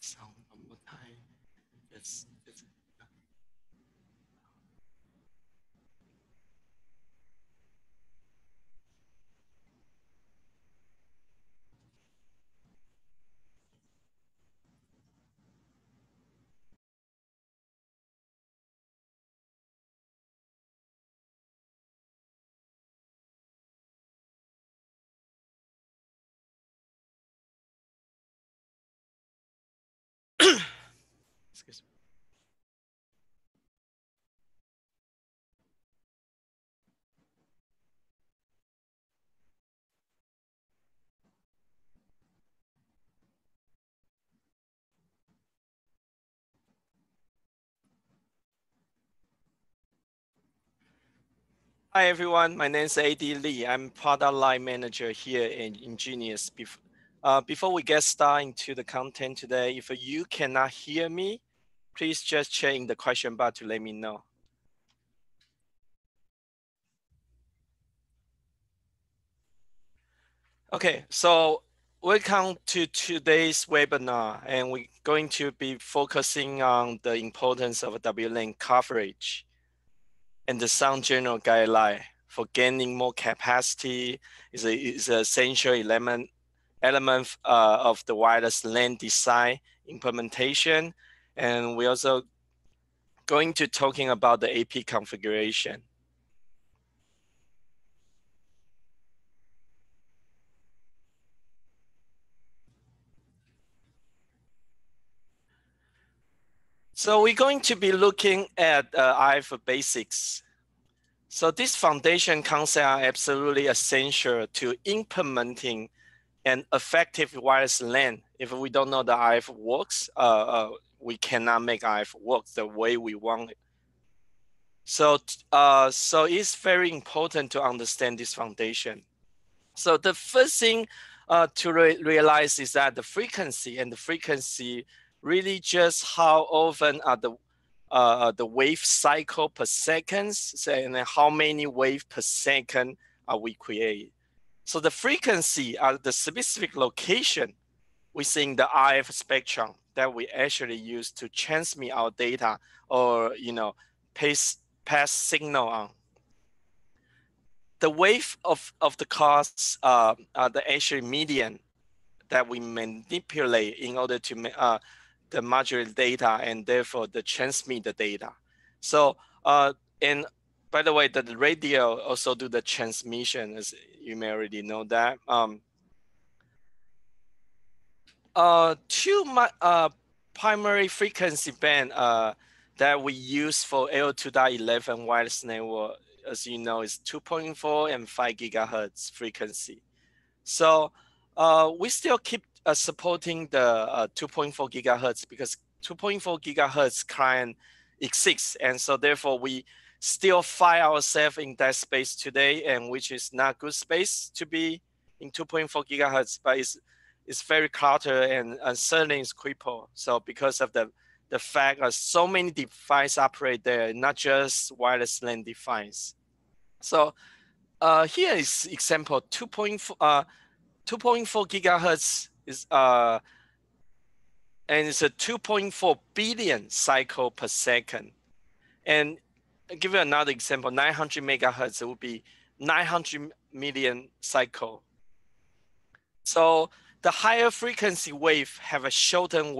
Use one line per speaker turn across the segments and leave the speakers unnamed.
sound one more time. Yes. Excuse me. Hi everyone, my name is AD Lee. I'm product line manager here in Ingenious. Before we get started into the content today, if you cannot hear me, please just check in the question bar to let me know. Okay, so welcome to today's webinar, and we're going to be focusing on the importance of WLAN coverage and the sound general guideline for gaining more capacity is an essential element of the wireless LAN design implementation. And we're also going to talking about the AP configuration. So we're going to be looking at IF basics. So this foundation concept are absolutely essential to implementing an effective wireless LAN. If we don't know the IF works, we cannot make IF work the way we want it. So it's very important to understand this foundation. So the first thing to realize is that the frequency really just how often are the wave cycle per second, and how many wave per second are we create. So the frequency are the specific location within the RF spectrum that we actually use to transmit our data or pass signal on. The wave of the cause are the actual median that we manipulate in order to the modulate data and therefore the transmit the data. So and by the way, the radio also do the transmission, as you may already know that. Two primary frequency band that we use for L2.11 wireless network, as you know, is 2.4 and 5 gigahertz frequency. So we still keep supporting the 2.4 gigahertz because 2.4 gigahertz client exists, and so therefore we still find ourselves in that space today, and which is not good space to be in 2.4 gigahertz, but it's very cluttered and certainly it's crippled. So because of the fact that so many devices operate there, not just wireless LAN device. So here is example 2.4 gigahertz is and it's a 2.4 billion cycle per second. And I'll give you another example, 900 megahertz would be 900 million cycle. So the higher frequency wave have a shortened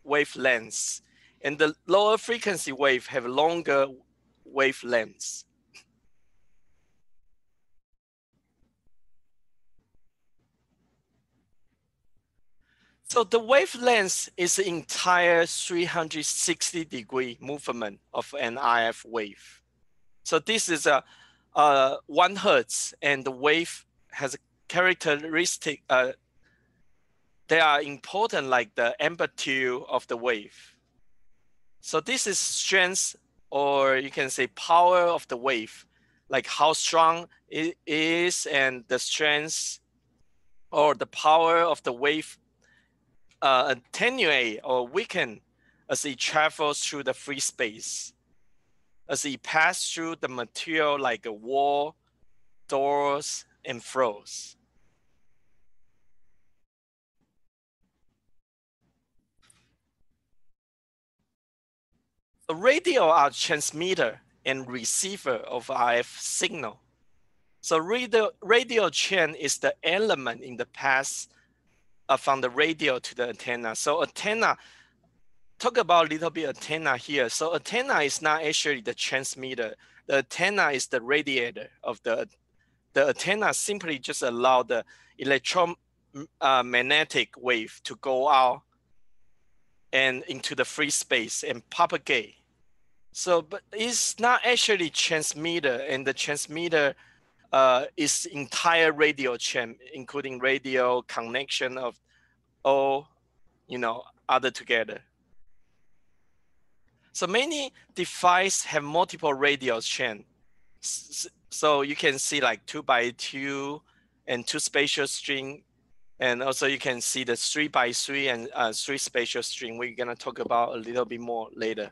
wavelengths, and the lower frequency wave have longer wavelengths. So the wavelength is the entire 360-degree movement of an RF wave. So this is a 1 hertz, and the wave has a characteristic. They are important like the amplitude of the wave. So this is strength, or you can say power of the wave, like how strong it is, and the strength or the power of the wave attenuate or weaken as it travels through the free space, as it passes through the material like a wall, doors, and floors. A radio are transmitter and receiver of RF signal. So radio chain is the element in the path from the radio to the antenna. So antenna, talk about a little bit antenna here. So antenna is not actually the transmitter. The antenna is the radiator of the antenna. Simply just allow the electromagnetic wave to go out and into the free space and propagate. So, but it's not actually transmitter, and the transmitter is entire radio chain, including radio connection of all, other together. So many devices have multiple radio chain. So you can see like 2x2 and 2 spatial string. And also you can see the 3x3 and 3 spatial string. We're gonna talk about a little bit more later.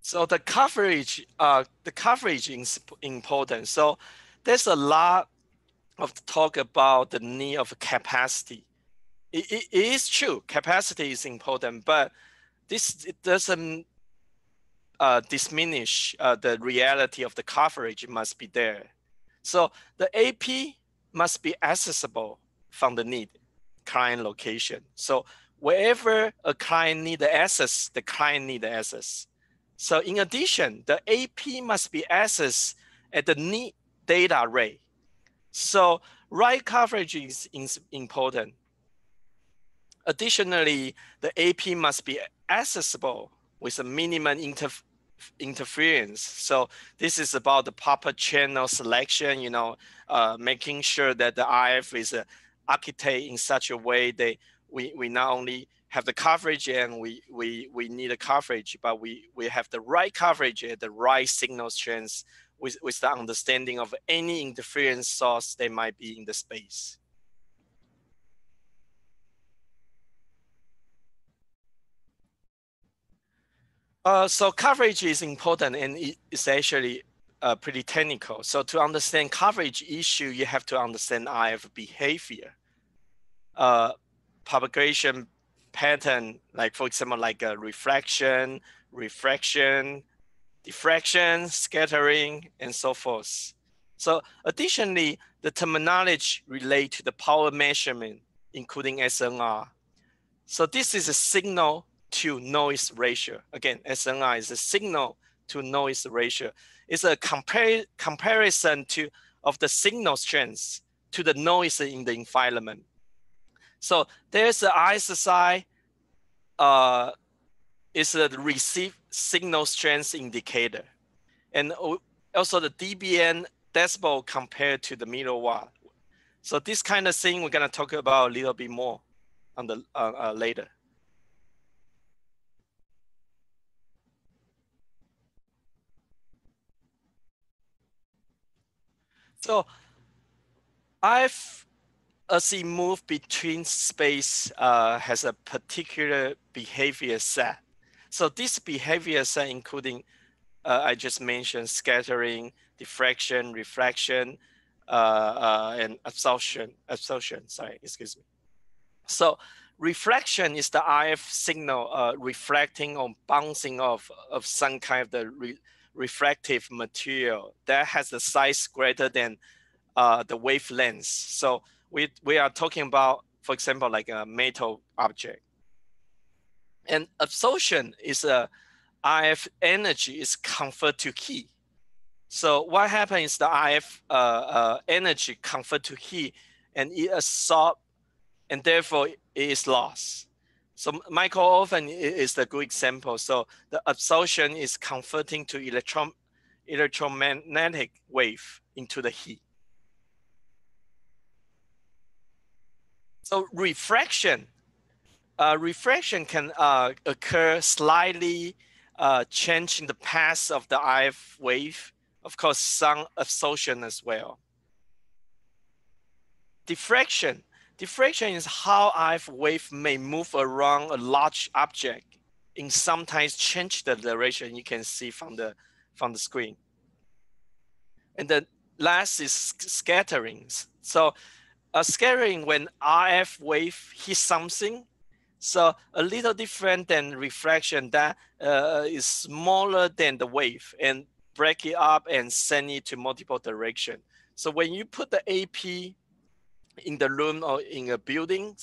So the coverage is important. So there's a lot of talk about the need of capacity. It is true, capacity is important, but it doesn't diminish the reality of the coverage must be there. So the AP must be accessible from the need client location. So wherever a client need the access, the client need the access. So in addition, the AP must be accessed at the need data rate. So right coverage is important. Additionally, the AP must be accessible with a minimum interference. So this is about the proper channel selection, making sure that the RF is architected in such a way that we not only have the coverage and we need a coverage, but we have the right coverage at the right signal strength with the understanding of any interference source that might be in the space. So coverage is important, and it's actually pretty technical. So to understand coverage issue, you have to understand RF behavior, propagation pattern, like for example, like reflection, diffraction, scattering, and so forth. So additionally, the terminology relate to the power measurement, including SNR. So this is a signal to noise ratio. Again, SNR is a signal to noise ratio. It's a comparison of the signal strength to the noise in the environment. So there's the RSSI, is a receive signal strength indicator. And also the dBn decibel compared to the milliwatt. So this kind of thing we're gonna talk about a little bit more on the later. So as it moves between space, has a particular behavior set. So this behavior set including, I just mentioned scattering, diffraction, reflection, and absorption, sorry, excuse me. So reflection is the RF signal reflecting or bouncing off of some kind of the refractive material that has a size greater than the wavelengths. So we are talking about, for example, like a metal object. And absorption is a RF energy is converted to heat. So what happens is the RF energy converted to heat and it absorbs and therefore it is lost. So micro-oven is the good example. So the absorption is converting to electromagnetic wave into the heat. So refraction can occur slightly changing the path of the RF wave. Of course, some absorption as well. Diffraction is how RF wave may move around a large object and sometimes change the direction. You can see from the screen. And the last is scattering. So scattering when RF wave hits something. So a little different than refraction that is smaller than the wave and break it up and send it to multiple direction. So when you put the AP in the room or in a building,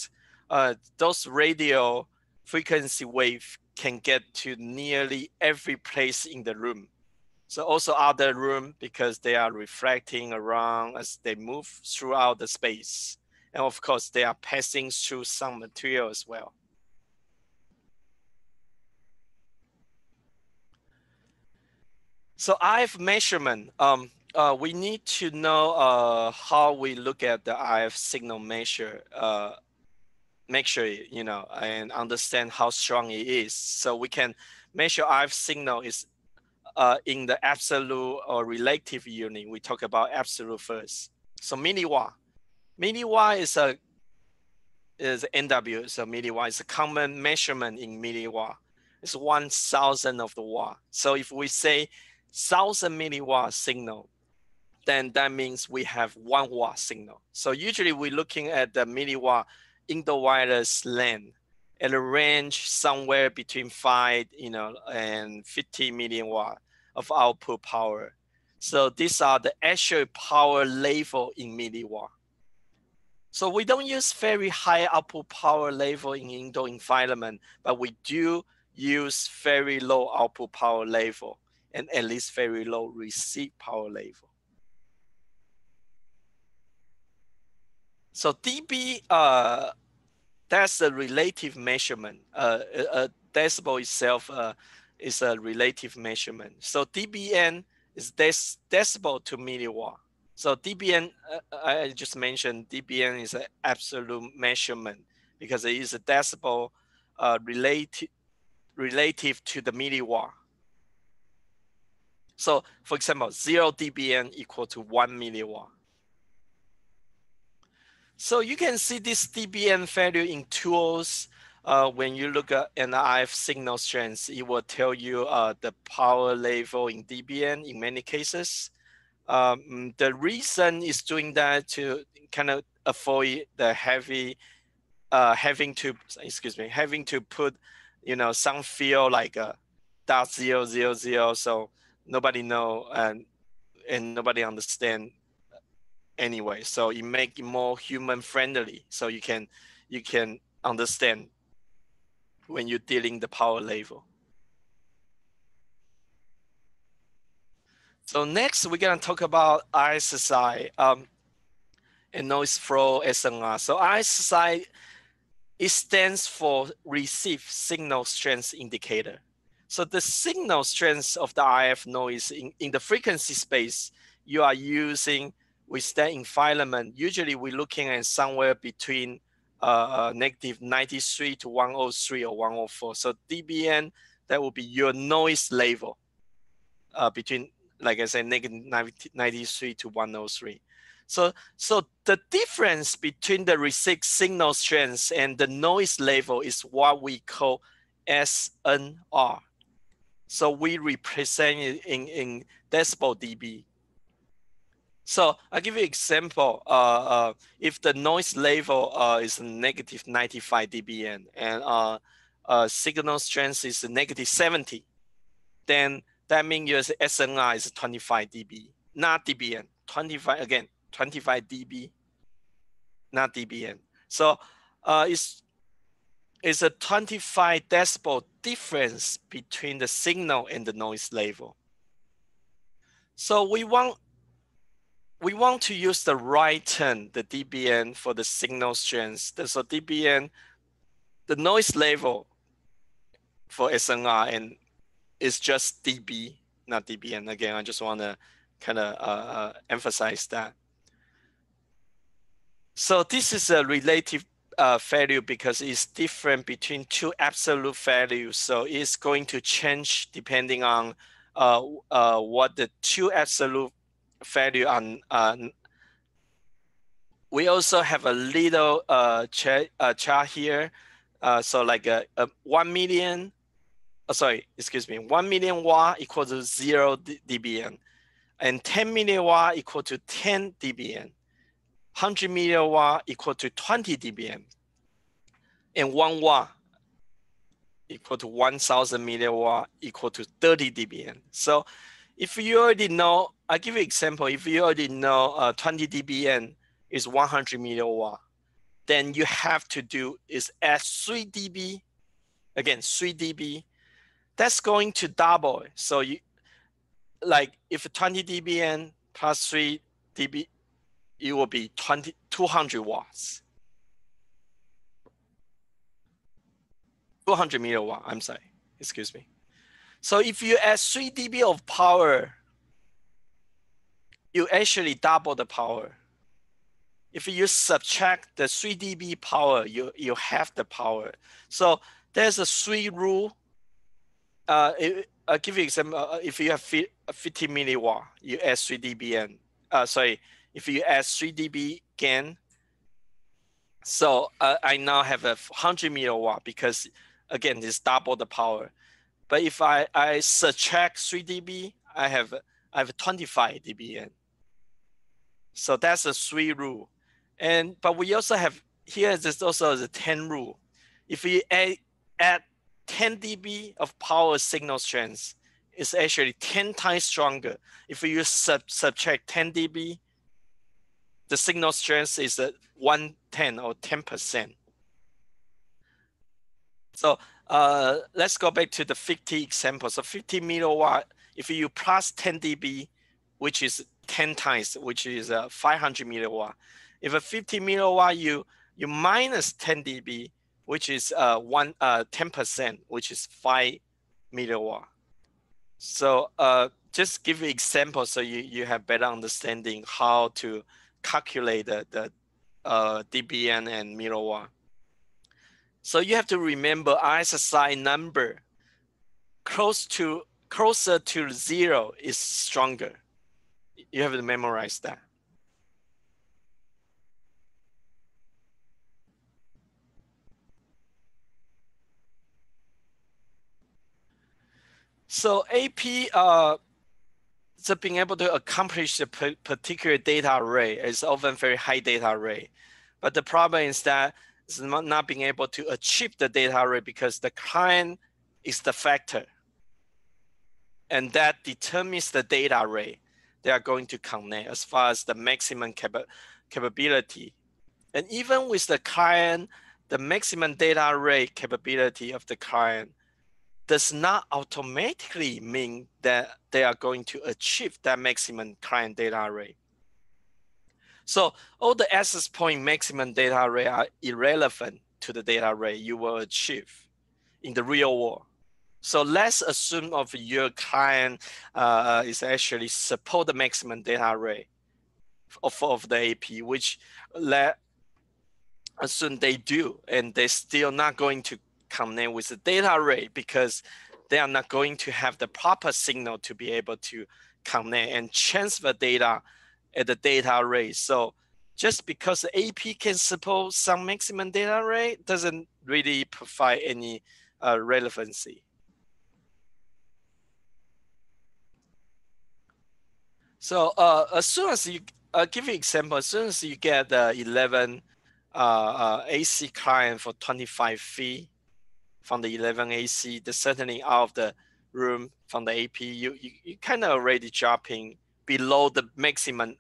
those radio frequency wave can get to nearly every place in the room. So also other room because they are refracting around as they move throughout the space. And of course, they are passing through some material as well. So IF measurement, we need to know how we look at the IF signal measure, make sure, you know, and understand how strong it is. So we can measure IF signal is in the absolute or relative unit. We talk about absolute first. So milliwatt. Milliwatt is NW, so milliwatt is a common measurement in milliwatt. It's 1,000 of the watt. So if we say 1,000 milliwatt signal, then that means we have 1 watt signal. So usually we're looking at the milliwatt in the wireless LAN at a range somewhere between 5, and 50 million watt of output power. So these are the actual power level in milliwatt. So we don't use very high output power level in indoor environment, but we do use very low output power level and at least very low receive power level. So dB, that's a relative measurement. A decibel itself is a relative measurement. So dBn is decibel to milliwatt. So dBn, I just mentioned dBn is an absolute measurement because it is a decibel relative to the milliwatt. So for example, 0 dBn equal to 1 milliwatt. So you can see this dBn value in tools. When you look at an IF signal strength, it will tell you the power level in dBn in many cases. The reason is doing that to kind of avoid the having to put, some field like a .000, so nobody know and nobody understand anyway. So it make it more human friendly, so you can understand when you're dealing the power level. So next we're gonna talk about RSSI and noise floor SNR. So RSSI, it stands for receive signal strength indicator. So the signal strength of the RF noise in the frequency space you are using with that environment, usually we're looking at somewhere between negative 93 to 103 or 104. So dBn, that will be your noise level between, like I said, negative 93 to 103. So the difference between the received signal strength and the noise level is what we call SNR. So we represent it in decibel dB. So I'll give you an example. If the noise level is negative 95 dBn and signal strength is negative 70, then that means your SNR is 25 dB, not dBn. 25 again, 25 dB, not dBn. So it's a 25 decibel difference between the signal and the noise level. So we want to use the right term, the dBn, for the signal strength. So dBn, the noise level for SNR, and it's just dB, not dBn. Again, I just want to kind of emphasize that. So this is a relative value because it's different between two absolute values. So it's going to change depending on what the two absolute value on. We also have a little chart here. So like a 1 million, 1 million watt equal to 0 dBn, and 10 million watt equal to 10 dBn. 100 milliwatt equal to 20 dBm, and 1 watt equal to 1000 milliwatt equal to 30 dBm. So if you already know, I'll give you an example. If you already know 20 dBm is 100 milliwatt, then you have to do is add 3 dB, again, 3 dB. That's going to double. So you, like if 20 dBm plus 3 dB, it will be 200 watts. 200 milliwatt, I'm sorry, excuse me. So if you add 3 dB of power, you actually double the power. If you subtract the 3 dB power, you have the power. So there's a 3 rule. I'll give you an example. If you have 50 milliwatt, you add 3 dBm. Sorry, if you add 3 dB gain, so I now have a 100 milliwatt because, again, it's double the power. But if I subtract 3 dB, I have 25 dBm. So that's a 3 rule. But we also have, here is also the 10 rule. If we add 10 dB of power signal strength, it's actually 10 times stronger. If you subtract 10 dB, the signal strength is 110 or 10%. So let's go back to the 50 example. So 50 milliwatt, if you plus 10 dB, which is 10 times, which is 500 milliwatt. If a 50 milliwatt, you minus 10 dB, which is 10%, which is 5 milliwatt. So just give you example so you have better understanding how to calculate the dBm and milliwatt. So you have to remember RSSI number closer to 0 is stronger. You have to memorize that. So AP, so being able to accomplish a particular data rate is often very high data rate. But the problem is that it's not being able to achieve the data rate because the client is the factor. And that determines the data rate they are going to connect as far as the maximum capability. And even with the client, the maximum data rate capability of the client does not automatically mean that they are going to achieve that maximum client data rate. So all the access point maximum data rate are irrelevant to the data rate you will achieve in the real world. So let's assume of your client is actually support the maximum data rate of the AP, which let assume they do, and they're still not going to connect with the data rate because they are not going to have the proper signal to be able to connect and transfer data at the data rate. So just because the AP can support some maximum data rate doesn't really provide any relevancy. So as soon as you, give you an example, as soon as you get the 11 AC client for 25 feet from the 11 AC, the certainly out of the room from the AP, you kind of already dropping below the maximum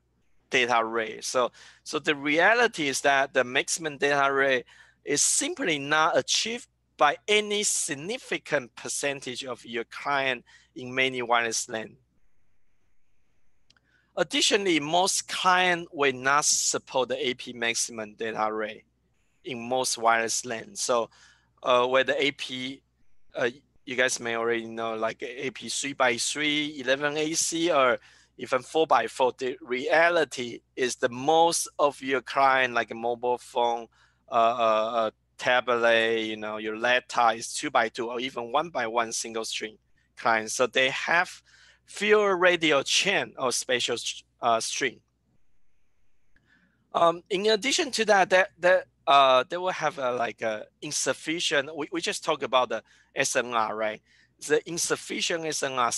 data rate. So the reality is that the maximum data rate is simply not achieved by any significant percentage of your client in many wireless LAN. Additionally, most clients will not support the AP maximum data rate in most wireless LAN. So where the AP, you guys may already know, like AP 3x3, 11 AC, or even 4x4, the reality is the most of your client, like a mobile phone, tablet, your laptop is 2x2 or even 1x1 single string client. So they have fewer radio chain or spatial string. In addition to that, they will have like a insufficient, we just talked about the SNR, right? The insufficient SNR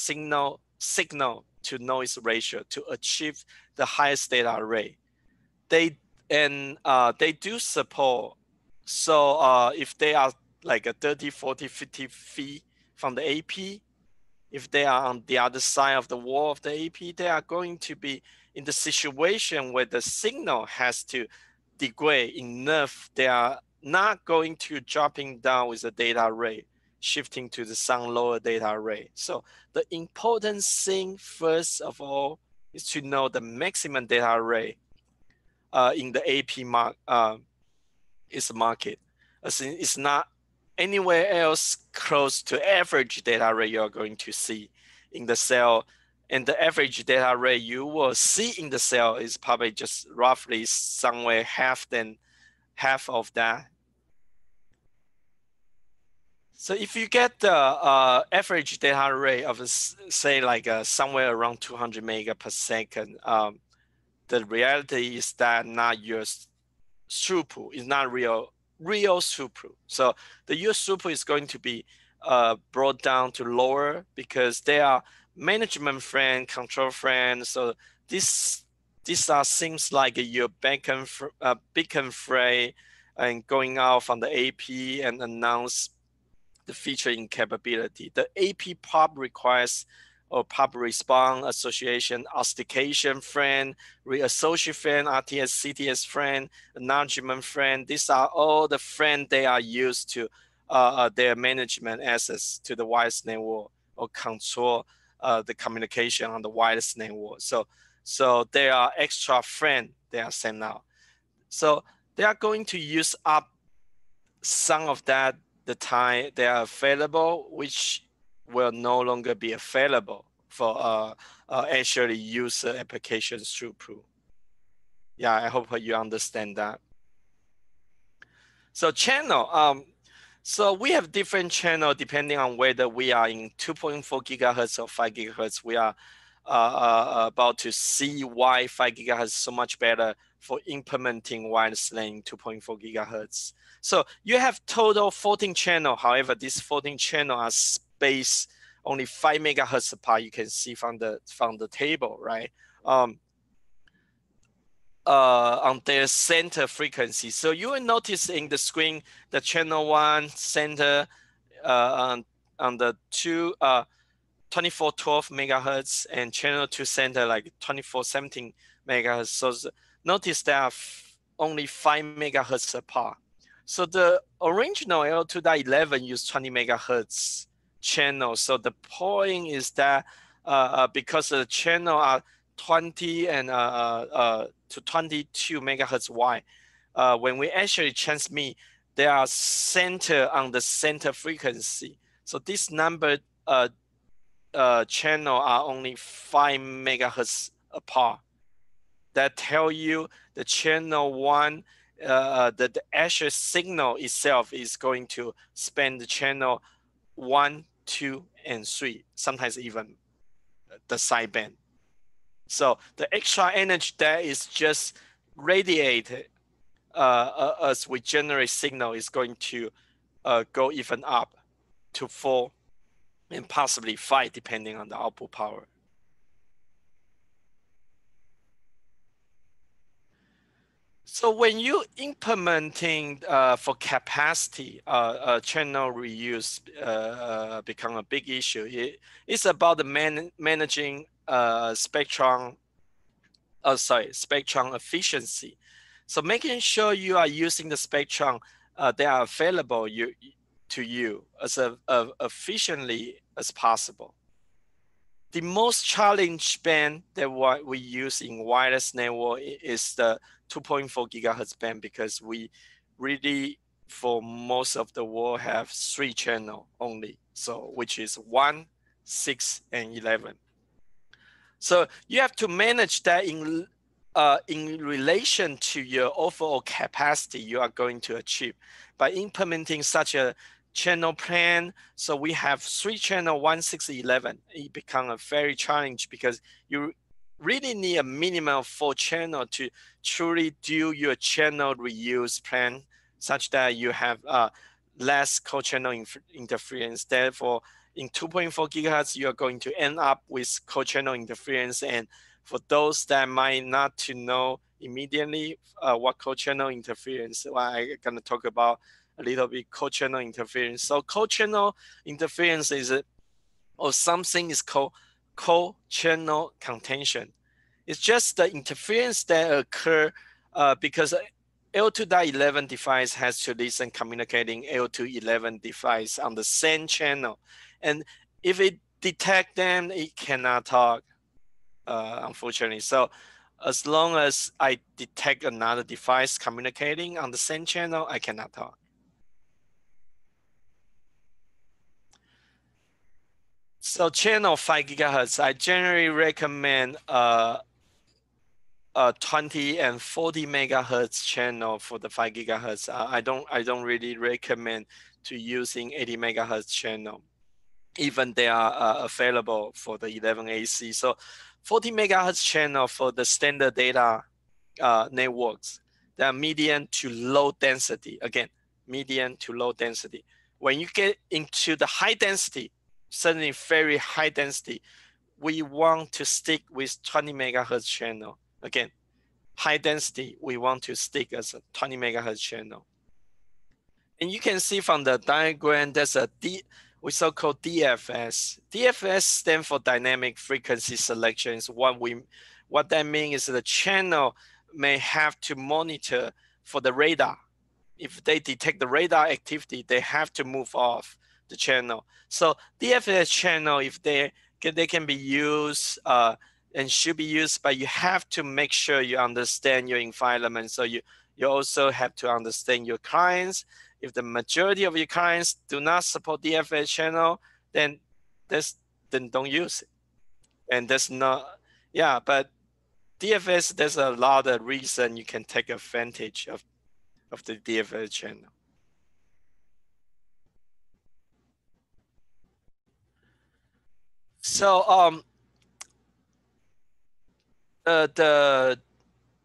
signal to noise ratio to achieve the highest data rate. They and they do support. So if they are like a 30, 40, 50 feet from the AP, if they are on the other side of the wall of the AP, they are going to be in the situation where the signal has to degrade enough. They are not going to dropping down with the data rate, shifting to the some lower data rate. So the important thing, first of all, is to know the maximum data rate in the AP market. As in, it's not anywhere else close to average data rate you're going to see in the cell. And the average data rate you will see in the cell is probably just roughly somewhere half of that. So if you get the average data rate of say like somewhere around 200 mega per second, the reality is that not your throughput is not real throughput. So the US throughput is going to be brought down to lower because they are management friend, control friend. So these are things like your beacon fray and going out from the AP and announce the featuring capability. The AP pop requires or pop response association, authentication friend, reassociate friend, RTS, CTS friend, acknowledgement friend. These are all the friends they are used to their management access to the wireless network or control the communication on the wireless network. So there are extra friends they are sent out. So they are going to use up some of that the time they are available, which will no longer be available for actually user applications throughput. Yeah, I hope you understand that. So channel, so we have different channel depending on whether we are in 2.4 gigahertz or 5 gigahertz. We are about to see why 5 gigahertz is so much better for implementing wireless LAN 2.4 gigahertz. So you have total 14 channel. However, these 14 channel are spaced only 5 megahertz apart. You can see from the table, right? On their center frequency. So you will notice in the screen the channel 1 center on the 2412 megahertz and channel 2 center like 2417 megahertz. So notice they are only 5 megahertz apart. So the original L2.11 used 20 megahertz channel. So the point is that because the channel are 20 and to 22 megahertz wide, when we actually transmit, they are centered on the center frequency. So this number channel are only 5 megahertz apart. That tell you the channel 1, the actual signal itself is going to span the channel 1, 2, and 3, sometimes even the sideband. So the extra energy that is just radiated as we generate signal is going to go even up to 4 and possibly 5 depending on the output power. So when you implementing for capacity, channel reuse become a big issue. It's about the managing spectrum efficiency. So making sure you are using the spectrum that are available to you as efficiently as possible. The most challenged band that what we use in wireless network is the 2.4 gigahertz band because we really, for most of the world, have 3 channel only. So which is 1, 6, and 11. So you have to manage that in relation to your overall capacity you are going to achieve by implementing such a channel plan. So we have 3 channel, 1, 6, 11. It become a very challenge because you really need a minimum of 4 channel to truly do your channel reuse plan such that you have less co-channel interference. Therefore, in 2.4 gigahertz, you are going to end up with co-channel interference. And for those that might not to know, immediately what co-channel interference. Well, I'm going to talk about a little bit co-channel interference. So co-channel interference is or something is called co-channel contention. It's just the interference that occur because L2.11 device has to listen communicating L2.11 device on the same channel. And if it detect them, it cannot talk, unfortunately. So as long as I detect another device communicating on the same channel, I cannot talk. So channel 5 gigahertz, I generally recommend 20 and 40 megahertz channel for the 5 gigahertz. I don't really recommend to using 80 megahertz channel, even they are available for the 11AC. So 40 megahertz channel for the standard data networks, they are medium to low density. Again, medium to low density. When you get into the high density, certainly very high density, we want to stick with 20 megahertz channel. Again, high density, we want to stick as a 20 megahertz channel. And you can see from the diagram, there's a we so-called DFS. DFS stands for dynamic frequency selection. What that means is the channel may have to monitor for the radar. If they detect the radar activity, they have to move off the channel. So DFS channel, if they can be used and should be used, but you have to make sure you understand your environment. So you also have to understand your clients. If the majority of your clients do not support DFS channel, then don't use it. And that's not, yeah, but DFS, there's a lot of reason you can take advantage of the DFS channel. So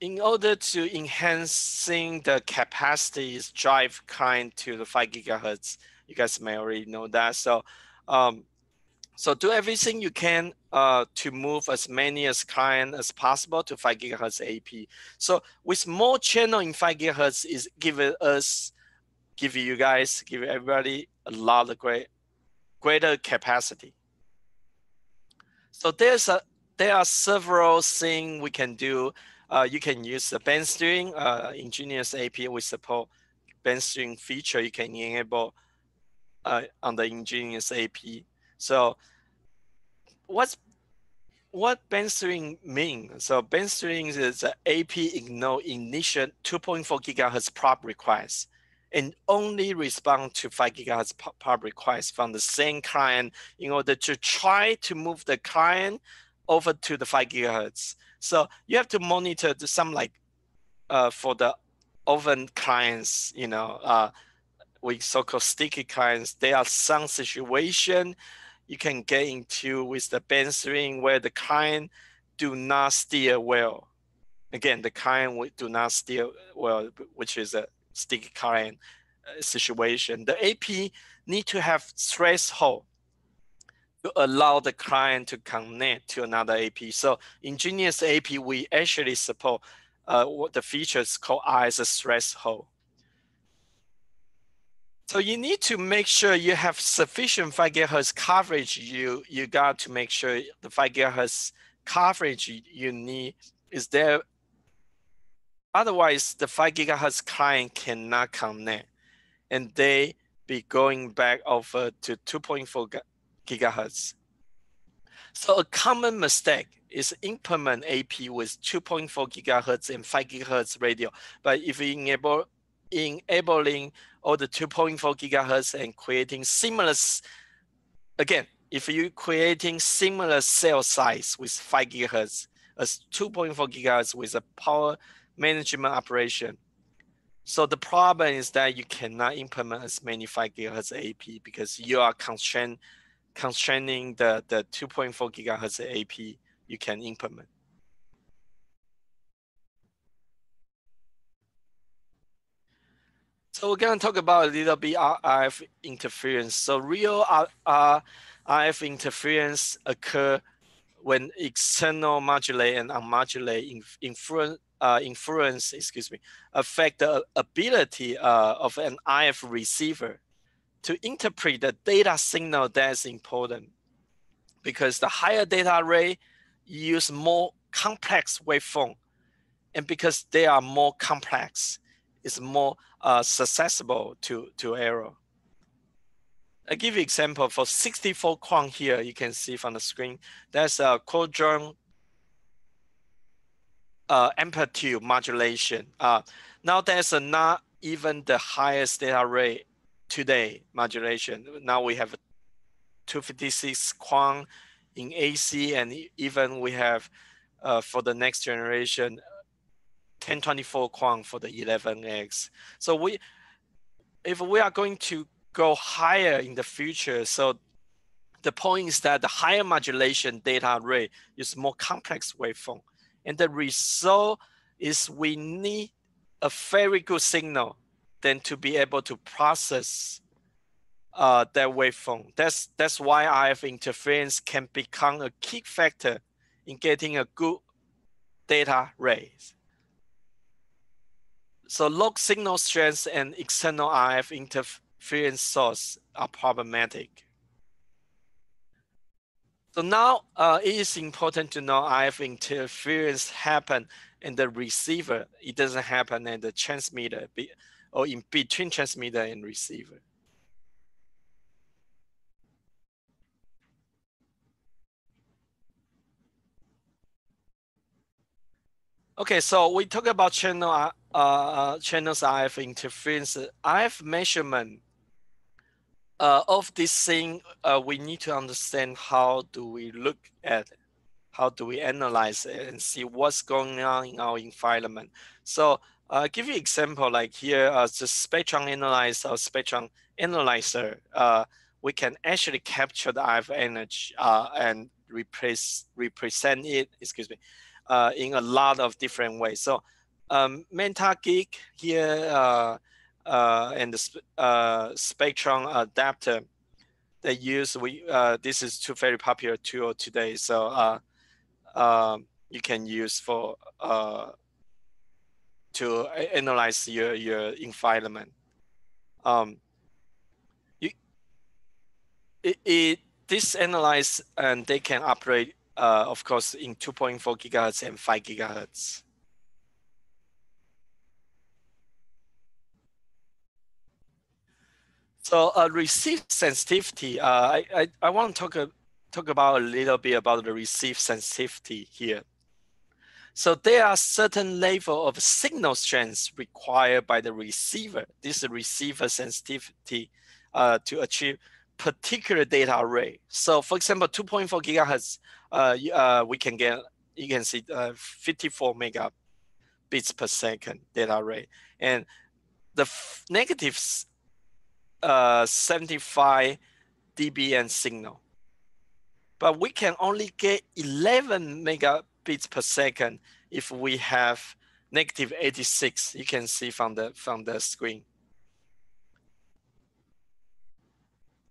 in order to enhancing the capacities drive client to the 5 gigahertz, you guys may already know that. So so do everything you can to move as many as client as possible to 5 gigahertz AP. So with more channel in 5 gigahertz is give everybody a lot of greater capacity. So there are several things we can do. You can use the band steering. Ingenious AP we support band steering feature you can enable on the Ingenious AP. So what band steering mean? So band steering is a AP ignore initial 2.4 gigahertz prop request and only respond to 5 gigahertz prop request from the same client in order to try to move the client over to the 5 gigahertz. So you have to monitor some like for the oven clients, we so-called sticky clients. There are some situation you can get into with the band steering where the client do not steer well. Again, the client do not steer well, which is a sticky client situation. The AP need to have threshold to allow the client to connect to another AP. So Ingenious AP, we actually support what the features called RSS threshold. So you need to make sure you have sufficient 5 gigahertz coverage. You got to make sure the 5 gigahertz coverage you need is there. Otherwise, the 5 gigahertz client cannot connect, and they be going back over to 2.4 gigahertz. So a common mistake is implement AP with 2.4 gigahertz and 5 gigahertz radio. But if you enabling all the 2.4 gigahertz and creating seamless, again, if you creating similar cell size with 5 gigahertz as 2.4 gigahertz with a power management operation. So the problem is that you cannot implement as many 5 gigahertz AP because you are constraining the 2.4 gigahertz AP you can implement. So we're going to talk about a little bit RF interference. So real RF interference occur when external modulate and unmodulate influence affect the ability of an RF receiver to interpret the data signal that is important. Because the higher data rate use more complex waveform, and because they are more complex, it's more susceptible to error. I give you example for 64 quant here. You can see from the screen. There's a quadrant amplitude modulation. Now there's not even the highest data rate today modulation. Now we have 256 quant in AC, and even we have for the next generation 1024 quant for the 11x. So if we are going to go higher in the future, so the point is that the higher modulation data rate is more complex waveform, and the result is we need a very good signal then to be able to process that waveform. That's why RF interference can become a key factor in getting a good data rate. So low signal strength and external RF interference source are problematic. So now it is important to know RF interference happen in the receiver. It doesn't happen in the transmitter or in between transmitter and receiver. Okay, so we talk about channels RF interference. RF measurement of this thing, we need to understand how do we look at it, how do we analyze it and see what's going on in our environment. So give you example like here, the spectrum analyzer or spectrum analyzer, we can actually capture the RF energy and represent it, in a lot of different ways. So MentaGeek here and the spectrum adapter they use, this is two very popular tool today. So you can use for to analyze your environment. This analyze and they can operate, of course, in 2.4 gigahertz and 5 gigahertz. So receive sensitivity. I want to talk about a little bit about the receive sensitivity here. So there are certain level of signal strength required by the receiver. This is receiver sensitivity to achieve particular data rate. So for example, 2.4 gigahertz, we can get, you can see 54 megabits per second data rate. And the negative 75 dBn signal. But we can only get 11 megabits per second if we have negative 86. You can see from the screen.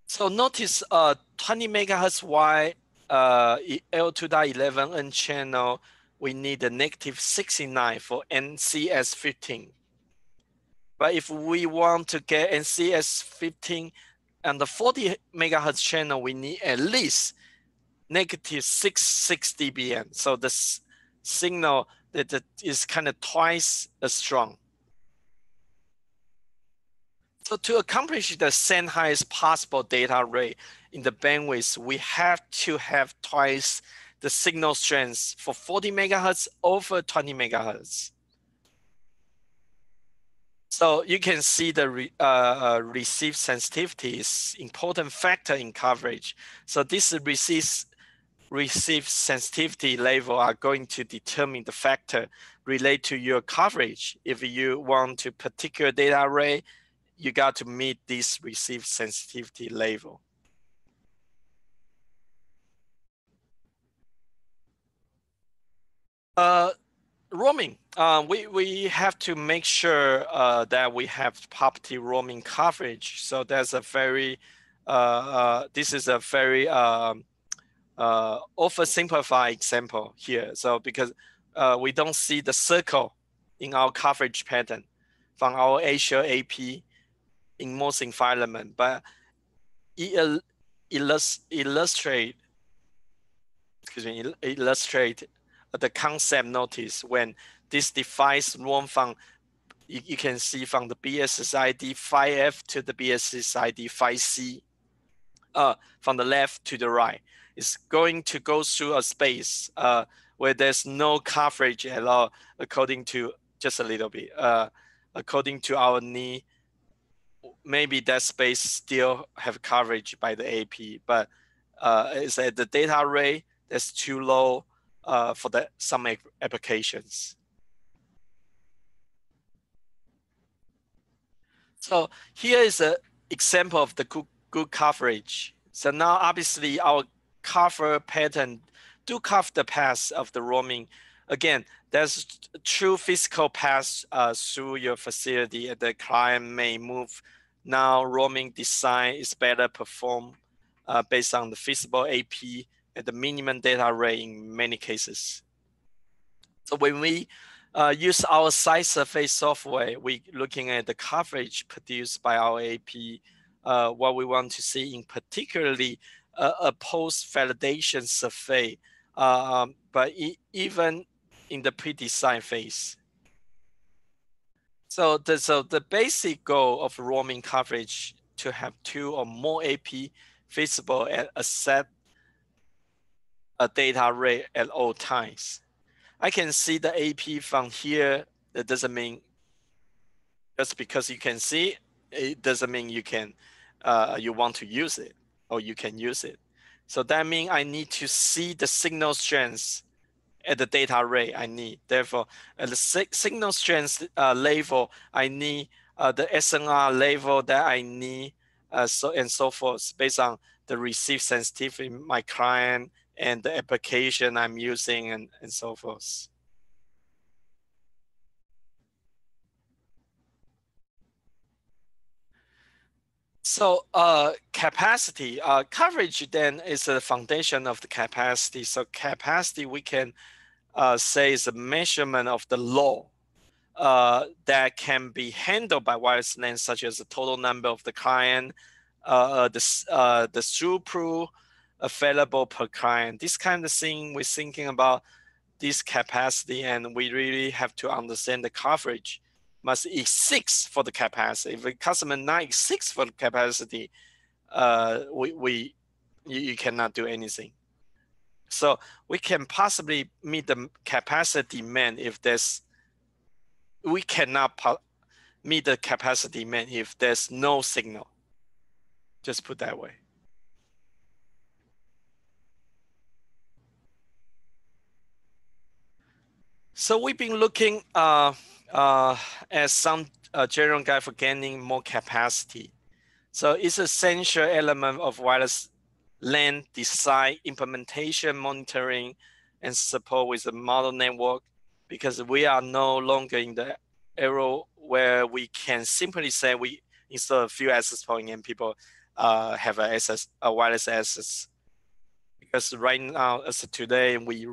So notice 20 megahertz wide L2.11 N channel, we need a negative 69 for NCS 15. But if we want to get NCS 15 and the 40 megahertz channel, we need at least negative 6 dBn. So the signal that is kind of twice as strong. So to accomplish the same highest possible data rate in the bandwidth, we have to have twice the signal strength for 40 megahertz over 20 megahertz. So you can see the receive sensitivity is important factor in coverage. So this receive sensitivity level are going to determine the factor related to your coverage. If you want to particular data rate, you got to meet this receive sensitivity level. Roaming, we have to make sure that we have property roaming coverage. So that's a very, this is a very oversimplified example here. So because we don't see the circle in our coverage pattern from our Azure AP in most environment, but it illustrate the concept notice when this device roam from, you can see from the BSSID 5F to the BSSID 5C, from the left to the right. It's going to go through a space where there's no coverage at all, according to just a little bit. According to our need, maybe that space still have coverage by the AP, but it's at the data rate that's too low for some applications. So here is an example of the good coverage. So now obviously our cover pattern do cover the path of the roaming. Again, there's true physical path through your facility, and the client may move. Now roaming design is better performed based on the feasible AP at the minimum data rate in many cases. So when we use our site survey software, we looking at the coverage produced by our AP. What we want to see in particularly a post-validation survey, but even in the pre-design phase. So the basic goal of roaming coverage to have 2 or more AP feasible at a set data rate at all times. I can see the AP from here. That doesn't mean just because you can see it doesn't mean you can you want to use it or you can use it. So that means I need to see the signal strength at the data rate I need. Therefore, at the signal strength level, I need the SNR level that I need, so forth, based on the receive sensitivity in my client and the application I'm using and so forth. So capacity, coverage then is the foundation of the capacity. So capacity we can say is a measurement of the load that can be handled by wireless LAN, such as the total number of the client, the throughput available per client. This kind of thing we're thinking about this capacity, and we really have to understand the coverage must exceed for the capacity. If a customer not exceeds for the capacity, you cannot do anything. So we can possibly meet the capacity demand if we cannot meet the capacity demand if there's no signal. Just put that way. So we've been looking at some general guide for gaining more capacity. So it's an essential element of wireless LAN design, implementation, monitoring, and support with the model network, because we are no longer in the era where we can simply say we install a few access points and people have a wireless access. Because right now, as of today, we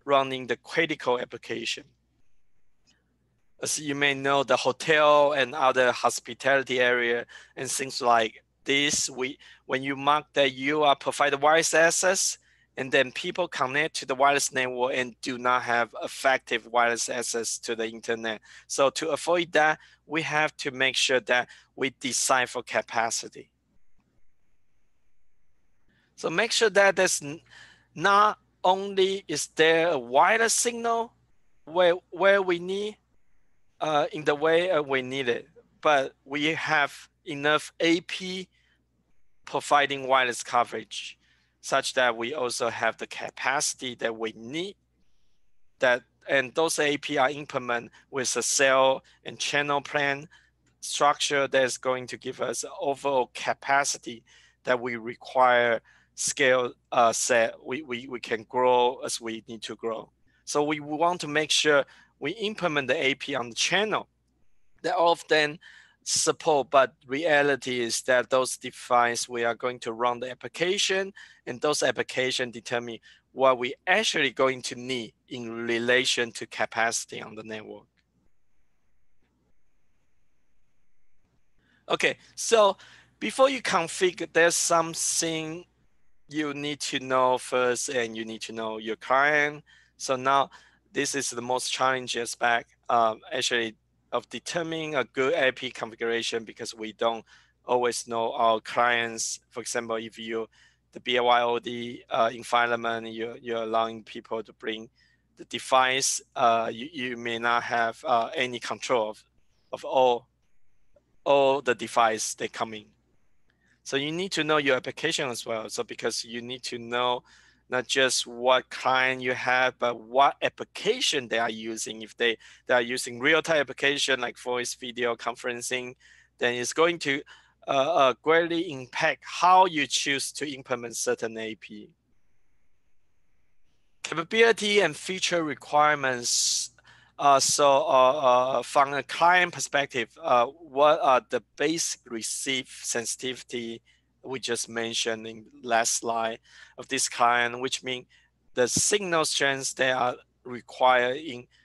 running the critical application. As you may know, the hotel and other hospitality area and things like this, when you mark that you are provided wireless access, and then people connect to the wireless network and do not have effective wireless access to the internet. So to avoid that, we have to make sure that we design for capacity. So make sure that there's not only is there a wireless signal where we need, in the way we need it, but we have enough AP providing wireless coverage such that we also have the capacity that we need, and those AP are implemented with a cell and channel plan structure that's going to give us overall capacity that we require scale set. We can grow as we need to grow. So we want to make sure we implement the AP on the channel that often support, but reality is that those devices, we are going to run the application, and those applications determine what we actually going to need in relation to capacity on the network. Okay, so before you configure, there's something you need to know first, and you need to know your client. So now this is the most challenging aspect actually of determining a good IP configuration, because we don't always know our clients. For example, if you the BYOD environment, you're allowing people to bring the device, you may not have any control of all the device they come in. So you need to know your application as well. So because you need to know not just what client you have, but what application they are using. If they are using real-time application like voice, video, conferencing, then it's going to greatly impact how you choose to implement certain AP. Capability and feature requirements. From a client perspective, what are the basic receive sensitivity we just mentioned in last slide of this client, which means the signal strengths that are required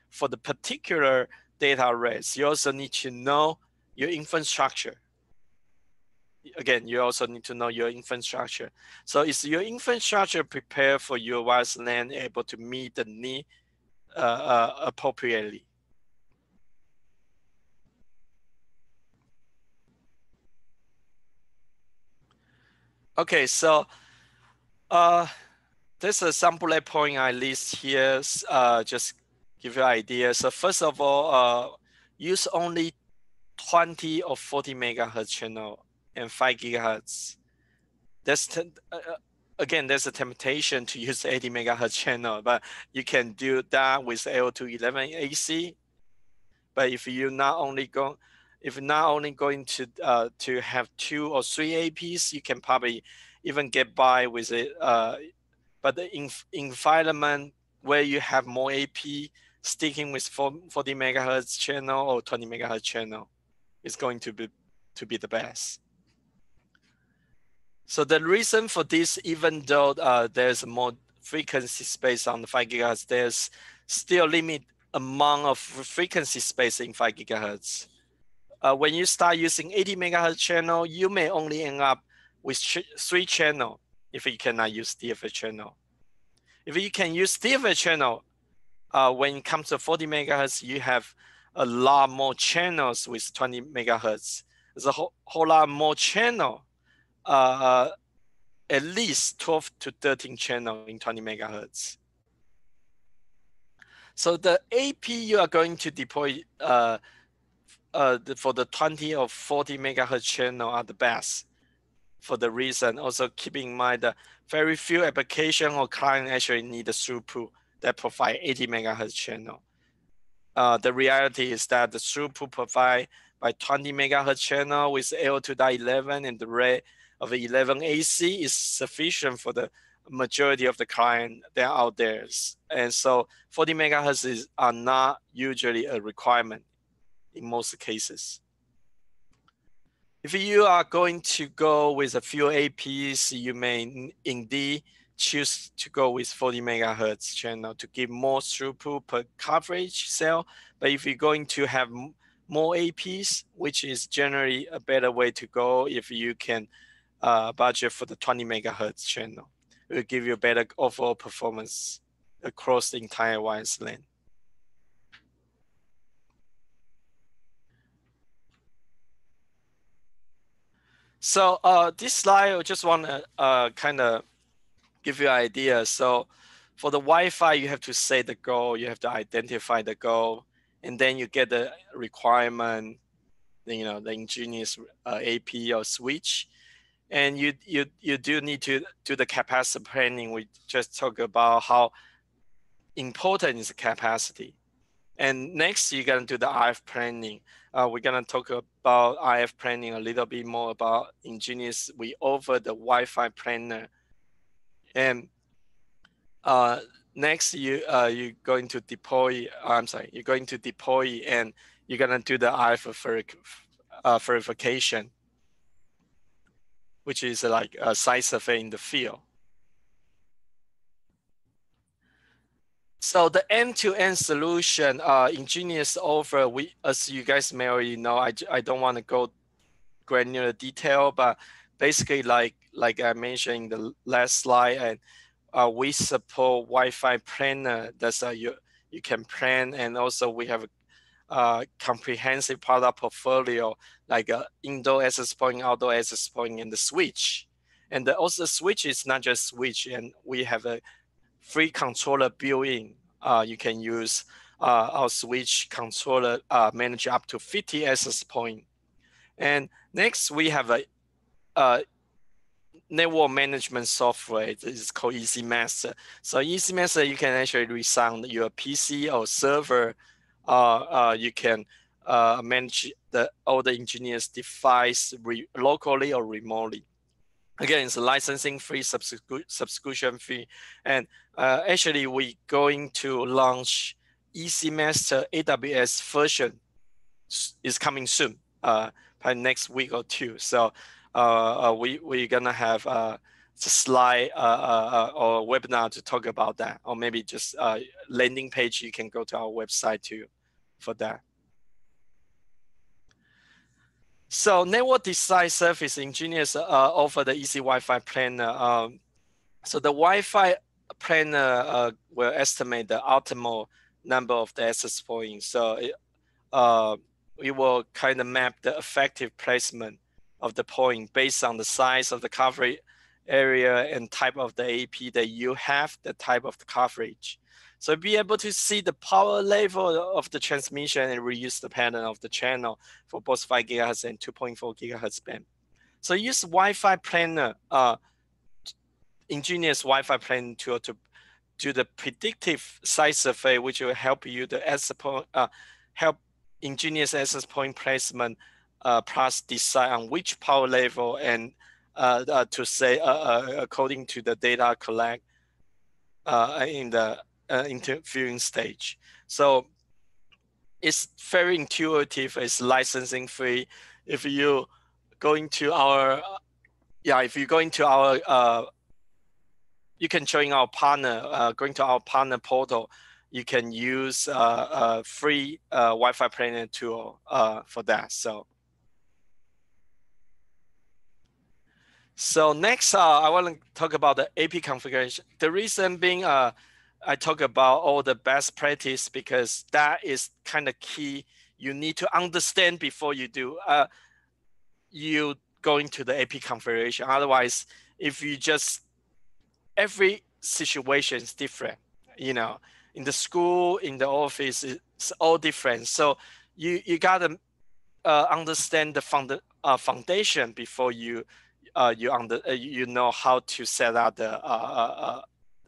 for the particular data rates. You also need to know your infrastructure. Again, you also need to know your infrastructure. So is your infrastructure prepared for your wireless LAN, able to meet the need appropriately? Okay, so there's some bullet point I list here, just give you an idea. So first of all, use only 20 or 40 megahertz channel and 5 gigahertz. Again, there's a temptation to use 80 megahertz channel, but you can do that with L211 AC. But if you're not only going to have 2 or 3 APs, you can probably even get by with it. But the environment where you have more AP, sticking with 40 megahertz channel or 20 megahertz channel is going to be the best. So the reason for this, even though there's more frequency space on the 5 gigahertz, there's still limit amount of frequency space in 5 gigahertz. When you start using 80 megahertz channel, you may only end up with 3 channel if you cannot use DFA channel. If you can use DFA channel, when it comes to 40 megahertz, you have a lot more channels with 20 megahertz. There's a whole lot more channel. At least 12 to 13 channel in 20 megahertz. So the AP you are going to deploy for the 20 or 40 megahertz channel are the best for the reason. Also keeping in mind that very few application or client actually need a throughput that provide 80 megahertz channel. The reality is that the throughput provided by 20 megahertz channel with L2.11 and the rate of 11 AC is sufficient for the majority of the client that are out there. And so 40 megahertz are not usually a requirement in most cases. If you are going to go with a few APs, you may indeed choose to go with 40 megahertz channel to give more throughput per coverage cell. But if you're going to have more APs, which is generally a better way to go, if you can budget for the 20 megahertz channel, it will give you a better overall performance across the entire wireless LAN. So this slide, I just want to kind of give you an idea. So for the Wi-Fi, you have to set the goal, you have to identify the goal, and then you get the requirement, you know, the ingenious AP or switch. And you do need to do the capacity planning. We just talked about how important is the capacity. And next, you're going to do the RF planning. We're going to talk about RF planning a little bit more about ingenious. We offer the Wi-Fi planner. And next, you're going to deploy. You're going to deploy, and you're going to do the RF verification, which is like a site survey in the field. So the end-to-end solution, EnGenius offer, as you guys may already know, I don't want to go granular detail, but basically like I mentioned in the last slide, and we support Wi-Fi planner. That's you can plan, and also we have a comprehensive product portfolio like indoor access point, outdoor access point, and the switch. And also the switch is not just switch, and we have a free controller built-in. You can use our switch controller manage up to 50 access point. And next we have a network management software. It's called EasyMaster. So EasyMaster, you can actually resound your PC or server. You can manage all the EnGenius device locally or remotely. Again, it's a licensing free, subscription fee. And actually, we're going to launch EasyMaster AWS version is coming soon, probably next week or two. So we're gonna have a slide or webinar to talk about that, or maybe just a landing page. You can go to our website too for that. So network design service EnGenius offer the Easy Wi-Fi planner. So the Wi-Fi planner will estimate the optimal number of the access points. So we will kind of map the effective placement of the point based on the size of the coverage area and type of the AP that you have, the type of the coverage. So be able to see the power level of the transmission and reuse the pattern of the channel for both 5 gigahertz and 2.4 gigahertz band. So use Wi-Fi planner, EnGenius Wi-Fi planning tool to do the predictive site survey, which will help you to help EnGenius access point placement plus decide on which power level and to say according to the data collect in the interviewing stage. So it's very intuitive. It's licensing free. If you go into our you can join our partner. Going to our partner portal, you can use a free Wi-Fi planner tool for that. So next, I want to talk about the AP configuration. The reason being, I talk about all the best practice because that is kind of key. You need to understand before you do. You go into the AP configuration. Otherwise, if you just every situation is different. You know, in the school, in the office, it's all different. So you gotta understand the foundation before you know how to set up the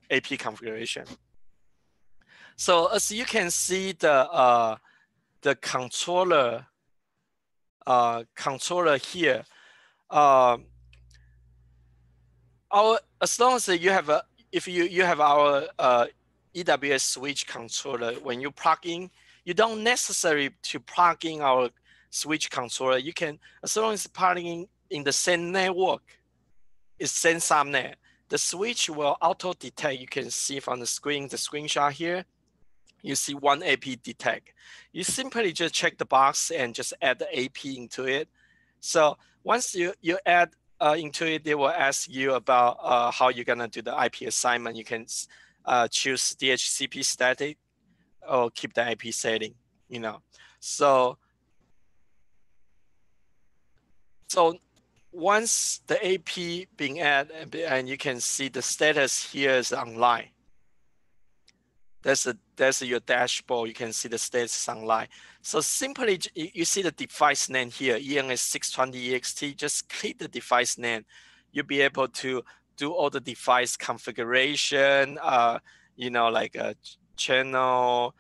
AP configuration. So as you can see, the controller here, as long as you have if you have our EWS switch controller, when you plug in, you don't necessarily to plug in our switch controller. You can, as long as plugging in the same network, it's same subnet. The switch will auto detect. You can see from the screen, the screenshot here. You see one AP detect. You simply just check the box and just add the AP into it. So once you add into it, they will ask you about how you're gonna do the IP assignment. You can choose DHCP static or keep the IP setting, you know. So once the AP being added, and you can see the status here is online. That's your dashboard. You can see the status online. So simply, you see the device name here, ENS620EXT. Just click the device name. You'll be able to do all the device configuration. You know, like a channel,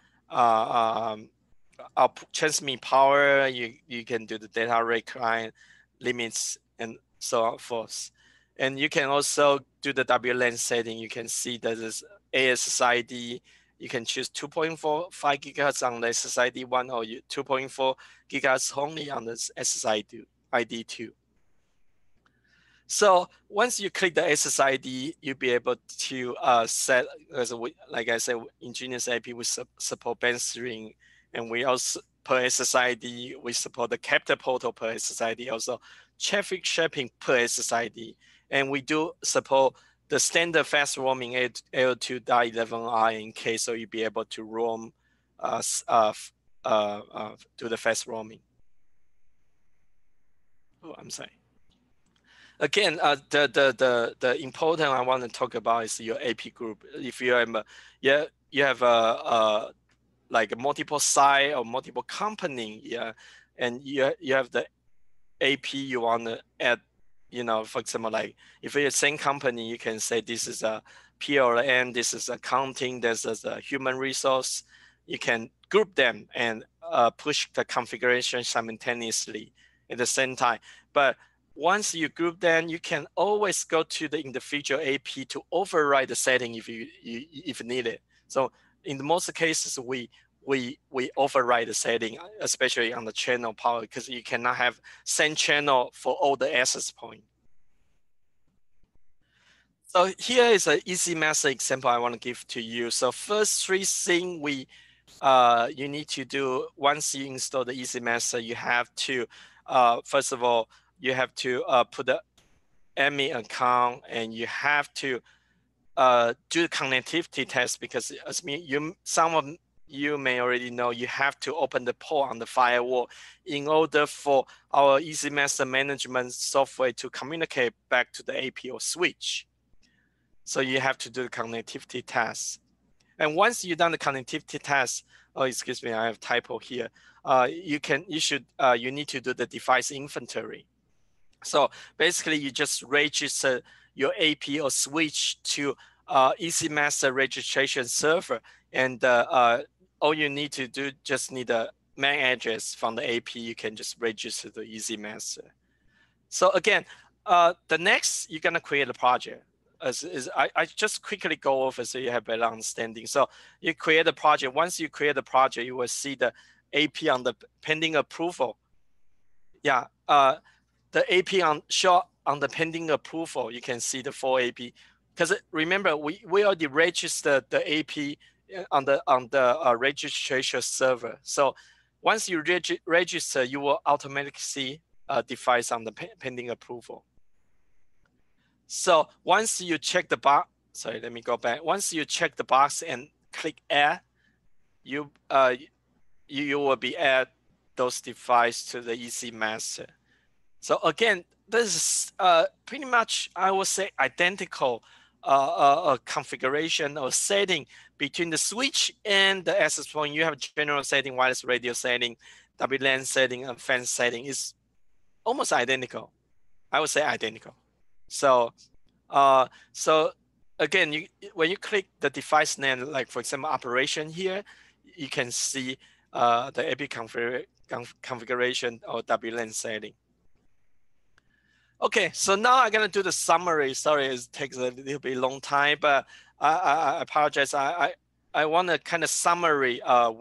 transmit power. You can do the data rate client limits and so on forth. And you can also do the WLAN setting. You can see that is ASSID. You can choose 2.45 gigahertz on the SSID 1 or 2.4 gigahertz only on the SSID 2. So once you click the SSID, you'll be able to set, like I said, Ingenious AP, we support band string, and we also, per SSID, we support the capture portal per SSID, also traffic shaping per SSID. And we do support the standard fast roaming L2.11r in case, so you'll be able to roam to the fast roaming. Oh, I'm sorry. Again, the important I want to talk about is your AP group. If you have you have like multiple site or multiple company, yeah, and you have the AP you want to add, you know, for example, like if it's the same company, you can say this is a PLN, this is accounting, this is a human resource. You can group them and push the configuration simultaneously at the same time. But once you group them, you can always go to the individual AP to override the setting if if needed. So in most cases, we override the setting, especially on the channel power, because you cannot have same channel for all the access point. So here is an EasyMaster example I want to give to you. So first three things you need to do once you install the EasyMaster, you have to first of all, you have to put the admin account, and you have to do the connectivity test, because as some of you may already know, you have to open the port on the firewall in order for our EasyMaster management software to communicate back to the AP or switch. So you have to do the connectivity test. And once you've done the connectivity test, oh, excuse me, I have typo here. You need to do the device inventory. So basically, you just register your AP or switch to EasyMaster registration server, and all you need to do, just need a MAC address from the AP. You can just register the EasyMaster. So again, the next, you're gonna create a project. I just quickly go over so you have better understanding. So you create a project. Once you create a project, you will see the AP on the pending approval. Yeah, the AP on the pending approval. You can see the full AP, because remember we already registered the AP on the registration server. So once you register, you will automatically see device on the pending approval. So once you check the box, sorry, let me go back. Once you check the box and click add, you will be add those devices to the EasyMaster. So again, this is pretty much, I would say, identical configuration or setting between the switch and the access point. You have general setting, wireless radio setting, WLAN setting, and fan setting is almost identical. I would say identical. So, again, when you click the device name, like for example, operation here, you can see the AP configuration or WLAN setting. Okay, so now I'm gonna do the summary. Sorry, it takes a little bit long time, but I apologize. I want to kind of summary what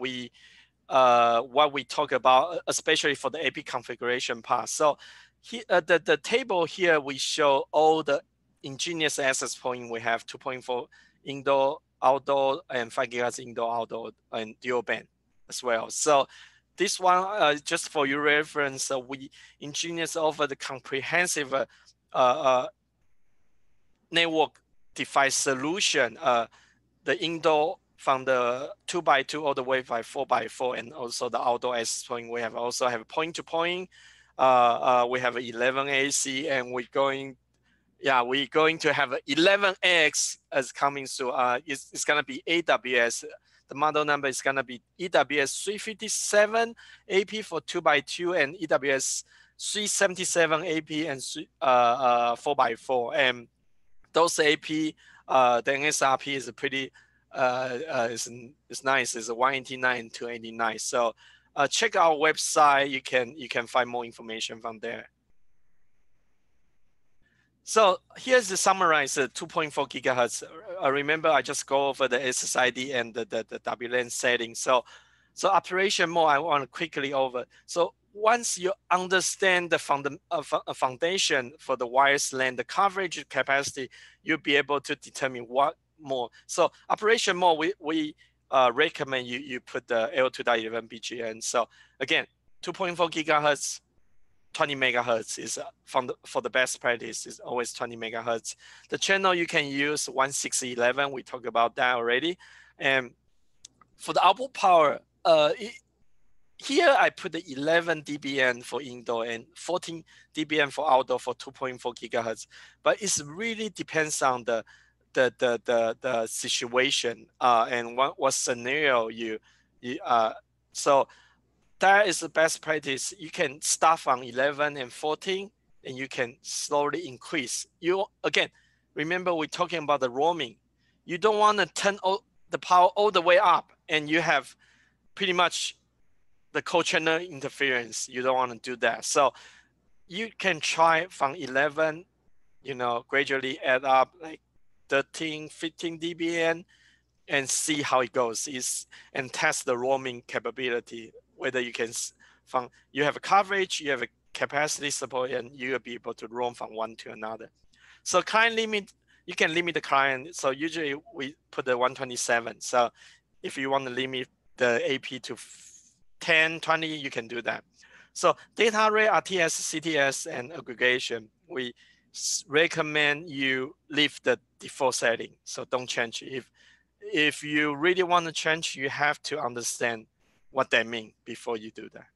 we talk about, especially for the AP configuration part. So here, the table here, we show all the Ingenious access point. We have 2.4 indoor, outdoor, and 5 GHz indoor, outdoor, and dual band as well. So this one, just for your reference, we Ingenious offer the comprehensive network device solution. The indoor from the 2x2 all the way by 4x4, and also the outdoor access point. We also have point-to-point. We have 11 AC, and we're going to have 11X as coming soon. It's gonna be AWS. The model number is gonna be EWS 357 AP for 2x2, and EWS 377 AP and 4x4. And those AP, the NSRP is pretty, it's nice. It's a 189 and 289. So check our website. You can find more information from there. So here's the summarized 2.4 gigahertz. Remember, I just go over the SSID and the WLAN settings. So operation mode, I want to quickly over. So once you understand the foundation for the wireless LAN, the coverage capacity, you'll be able to determine what more. So operation mode, we recommend you put the L2.11 BGN. So again, 2.4 gigahertz, 20 megahertz is for the best practice is always 20 megahertz. The channel you can use 1611. We talked about that already. And for the output power, here I put the 11 dBn for indoor and 14 dBn for outdoor for 2.4 gigahertz. But it really depends on the situation and what scenario you so that is the best practice. You can start from 11 and 14, and you can slowly increase. You again, remember we're talking about the roaming. You don't want to turn the power all the way up, and you have pretty much the co-channel interference. You don't want to do that. So you can try from 11, gradually add up like 13, 15 dBn, and see how it goes. And test the roaming capability, whether you can you have a coverage, you have a capacity support, and you will be able to roam from one to another. So client limit, you can limit the client. So usually we put the 127. So if you want to limit the AP to 10, 20, you can do that. So data rate, RTS, CTS, and aggregation, we recommend you leave the default setting. So don't change it. If you really want to change, you have to understand what that means before you do that.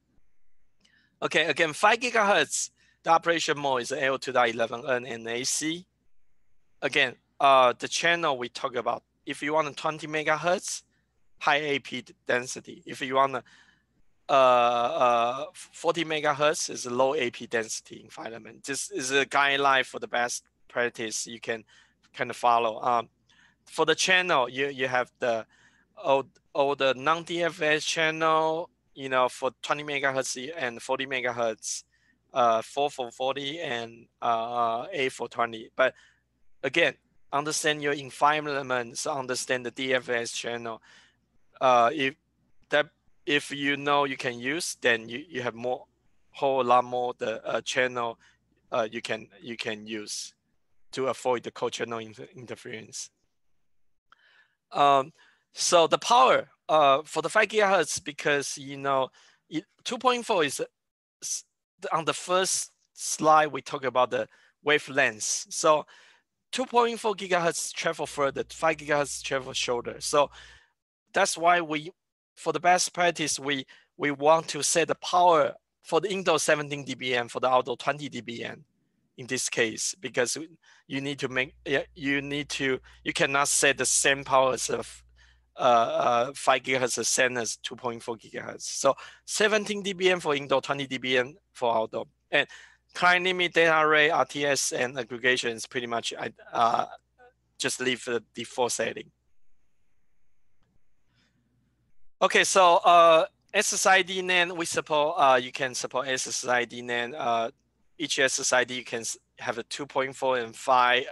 Okay, again, 5 gigahertz, the operation mode is L2.11n and AC. Again, the channel we talk about, if you want 20 megahertz, high AP density. If you want 40 megahertz is a low AP density environment. This is a guideline for the best practice you can kind of follow. For the channel, you have the the non-DFS channel, for 20 megahertz and 40 megahertz, 4 for 40 and 8 for 20. But again, understand your environment, so understand the DFS channel. If you know you can use, then you have whole lot more the channel you can use to avoid the co-channel interference. So the power for the 5 gigahertz, because 2.4 is on the first slide we talk about the wavelengths. So 2.4 gigahertz travel further, 5 gigahertz travel shorter. So that's why for the best practice, we want to set the power for the indoor 17 dBn, for the outdoor 20 dBn in this case, because you need to you cannot set the same power as 5 gigahertz the same as 2.4 gigahertz. So 17 dBn for indoor, 20 dBn for outdoor. And client limit, data rate, RTS, and aggregation is pretty much just leave the default setting. Okay, so SSID NAND, we support, you can support SSID NAND. Each SSID you can have a 2.4 and 5.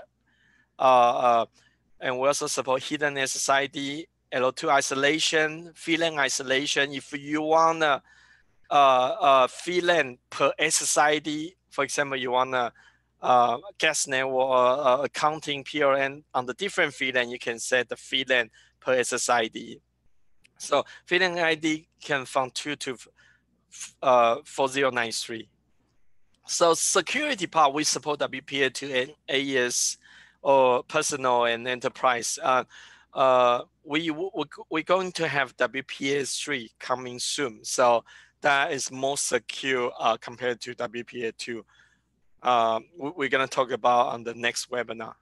And we also support hidden SSID, L2 isolation, VLAN isolation. If you want VLAN per SSID, for example, you want gas network or accounting PLN on the different VLAN, you can set the VLAN per SSID. So VLAN ID can from 2 to 4093. So security part, we support WPA2 and AES or personal and enterprise. We're going to have WPA3 coming soon. So that is more secure compared to WPA2. We're going to talk about on the next webinar.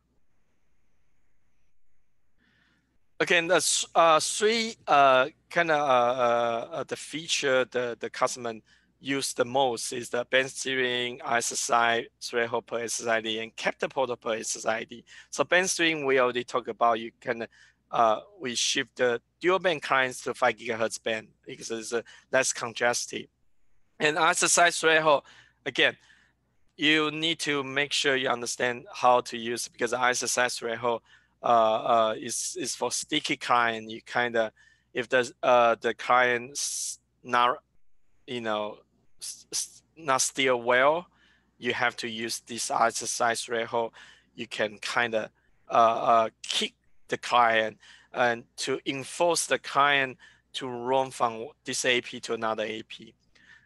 Again, that's three kind of the feature the customer use the most is the band steering, SSI, threshold per SSID, and capture port per SSID. So band steering, we already talked about. You can we shift the dual band clients to 5 gigahertz band because it's less congested. And SSI threshold, again, you need to make sure you understand how to use it, because SSI threshold is for sticky client. You kind of, if the client's not, not still well, you have to use this exercise threshold. You can kind of kick the client and to enforce the client to run from this AP to another AP.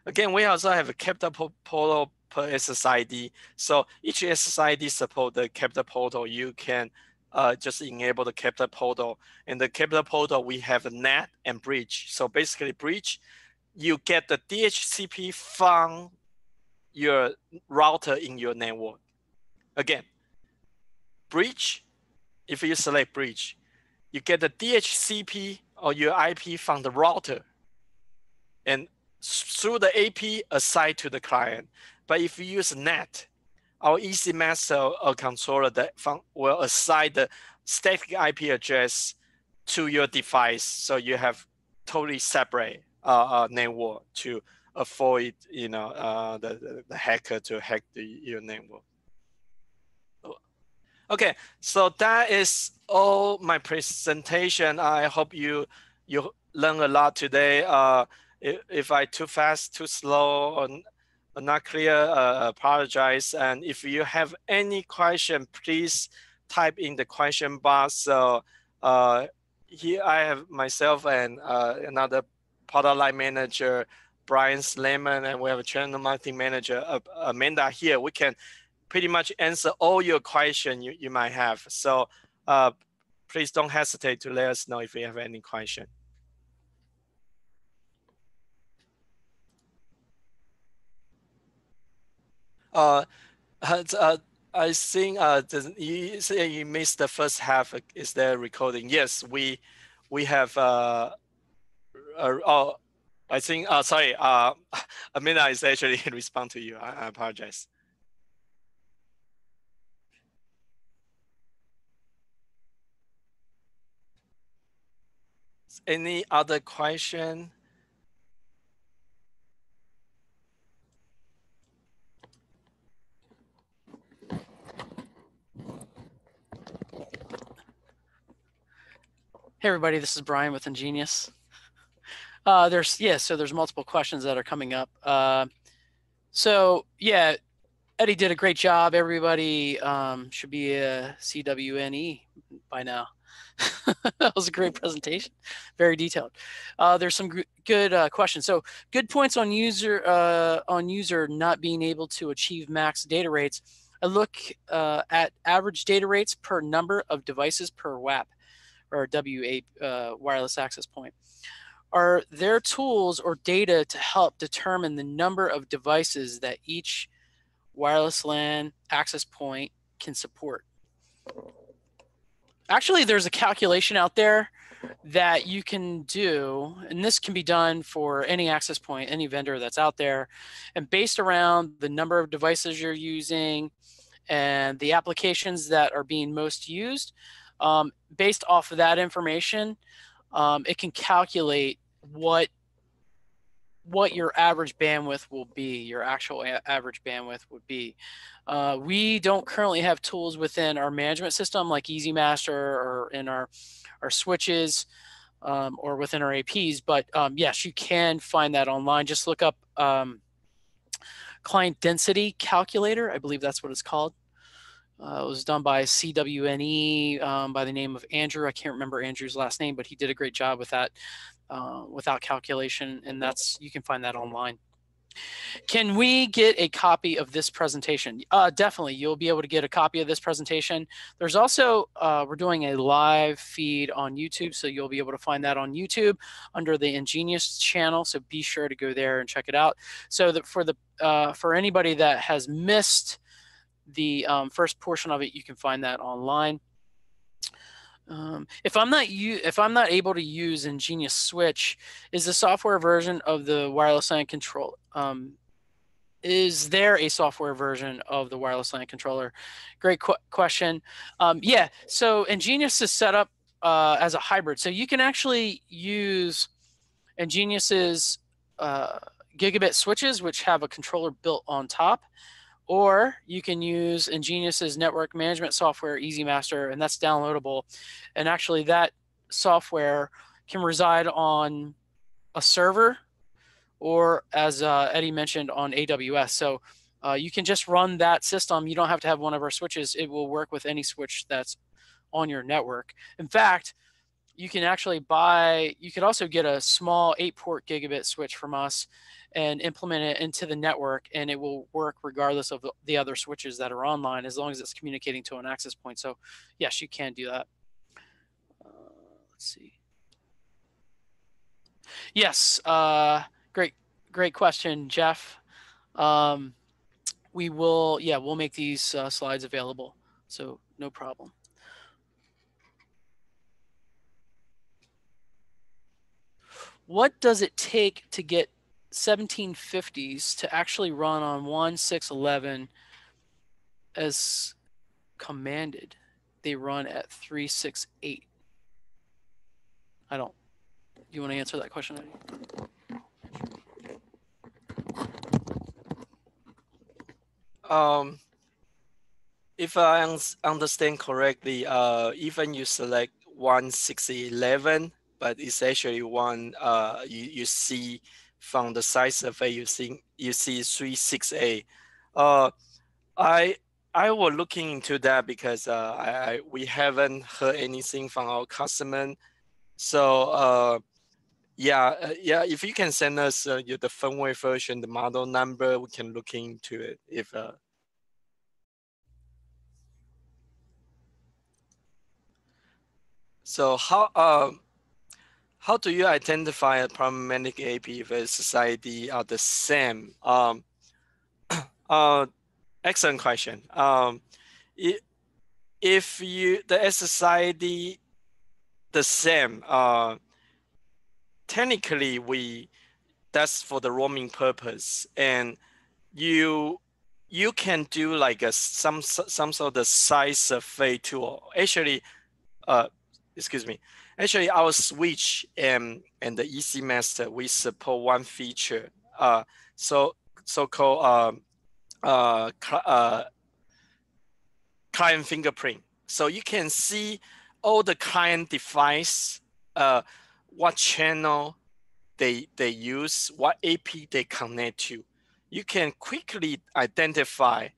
Again, we also have a capital portal per SSID. So each SSID support the capital portal. You can just enable the capital portal. In the capital portal, we have a NAT and bridge. So basically bridge, you get the DHCP from your router in your network. Again, bridge, if you select bridge, you get the DHCP or your IP from the router and through the AP assigned to the client. But if you use NAT, our EasyMaster or controller that will assign the static IP address to your device, so you have totally separate network to avoid the hacker to hack your network. Okay, so that is all my presentation. I hope you learn a lot today. If I too fast, too slow, or not clear, apologize. And if you have any question, please type in the question box. So here I have myself and another product line manager, Brian Slayman, and we have a channel marketing manager, Amanda here. We can pretty much answer all your questions you might have. So please don't hesitate to let us know if you have any question. I think you say you missed the first half. Is there recording? Yes, we have. Oh, I think. Sorry. Amina is actually respond to you. I apologize. Any other question?
Hey everybody, this is Brian with Ingenious. There's multiple questions that are coming up. So yeah, Eddie did a great job. Everybody should be a CWNE by now. That was a great presentation, very detailed. There's some good questions. So good points on user not being able to achieve max data rates. I look at average data rates per number of devices per WAP or WA wireless access point. Are there tools or data to help determine the number of devices that each wireless LAN access point can support? Actually, there's a calculation out there that you can do, and this can be done for any access point, any vendor that's out there, and based around the number of devices you're using and the applications that are being most used, based off of that information, it can calculate what your average bandwidth will be, your actual average bandwidth would be. We don't currently have tools within our management system like EasyMaster or in our switches or within our APs, but yes, you can find that online. Just look up client density calculator. I believe that's what it's called. It was done by CWNE by the name of Andrew. I can't remember Andrew's last name, but he did a great job with that without calculation, and you can find that online. Can we get a copy of this presentation? Definitely, you'll be able to get a copy of this presentation. There's also, we're doing a live feed on YouTube, so you'll be able to find that on YouTube under the Ingenious channel, so be sure to go there and check it out. So that for anybody that has missed the first portion of it, you can find that online. If I'm not able to use Ingenious Switch, is the software version of the wireless LAN control? Is there a software version of the wireless LAN controller? Great question. Yeah, so Ingenious is set up as a hybrid, so you can actually use Ingenius's gigabit switches, which have a controller built on top. Or you can use Ingenius's network management software, EasyMaster, and that's downloadable. And actually that software can reside on a server or as Eddie mentioned, on AWS. So you can just run that system. You don't have to have one of our switches. It will work with any switch that's on your network. In fact, you can actually you could also get a small 8-port gigabit switch from us and implement it into the network, and it will work regardless of the other switches that are online, as long as it's communicating to an access point. So yes, you can do that. Let's see. Yes, great question, Jeff. We'll make these slides available, so no problem. What does it take to get 1750s to actually run on 1611 as commanded? They run at 368. You want to answer that question, Eddie?
If I understand correctly, even you select 1611, but it's actually one you see from the side survey you see 368. I was looking into that because we haven't heard anything from our customer. So yeah, if you can send us the firmware version, the model number, we can look into it. If so, how do you identify a problematic AP if SSID are the same? Excellent question. If the SSID the same, technically that's for the roaming purpose, and you can do like some sort of size survey tool. Actually, excuse me. Actually, our switch and the EC Master, we support one feature, so-called client fingerprint. So you can see all the client device, what channel they use, what AP they connect to. You can quickly identify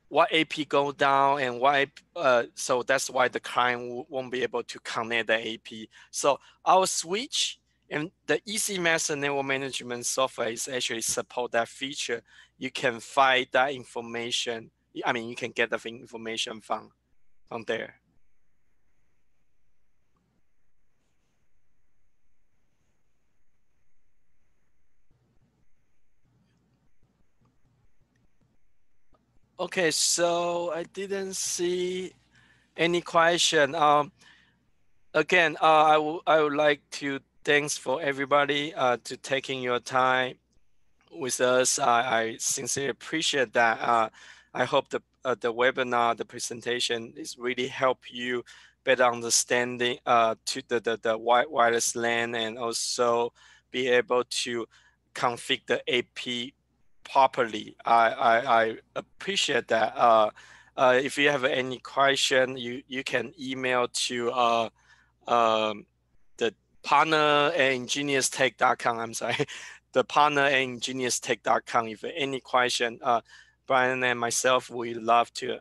what AP go down and why. So that's why the client won't be able to connect the AP. So our switch and the EC Master network management software is actually support that feature. You can find that information. I mean, you can get the information from there. Okay, so I didn't see any question. Again, I would like to thanks for everybody to taking your time with us. I sincerely appreciate that. I hope the webinar, the presentation is really help you better understanding to the wireless LAN, and also be able to configure the AP properly. I appreciate that. If you have any question, you can email to the partner at ingeniousetech.com. I'm sorry, the partner at ingeniousetech.com. If any question, Brian and myself, we love to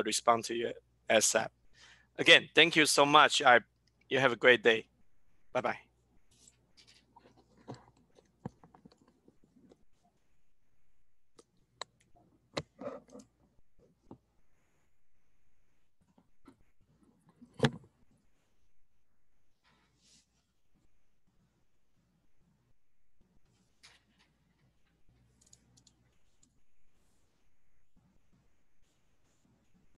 respond to you ASAP. Again, thank you so much. You have a great day. Bye-bye.